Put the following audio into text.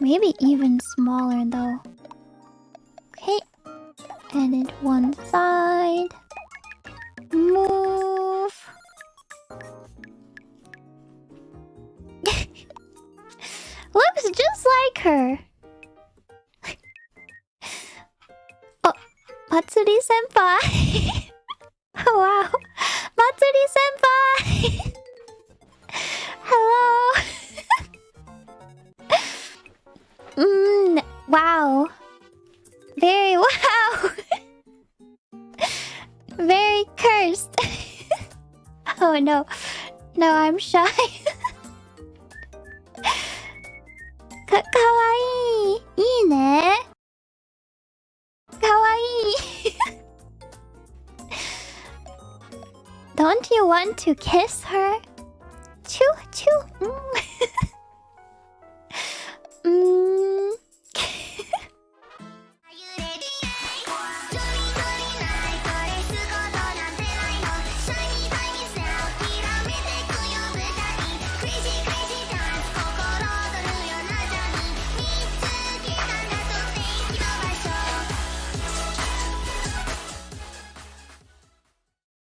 Maybe even smaller though. Okay. Edit one side. Move. Looks just like her. Oh, Matsuri senpai. Oh, wow. Matsuri senpai. Hello. Wow. Very wow. Very cursed. Oh no. No, I'm shy. Kawaii. いいね. Kawaii. Don't you want to kiss her? Choo choo.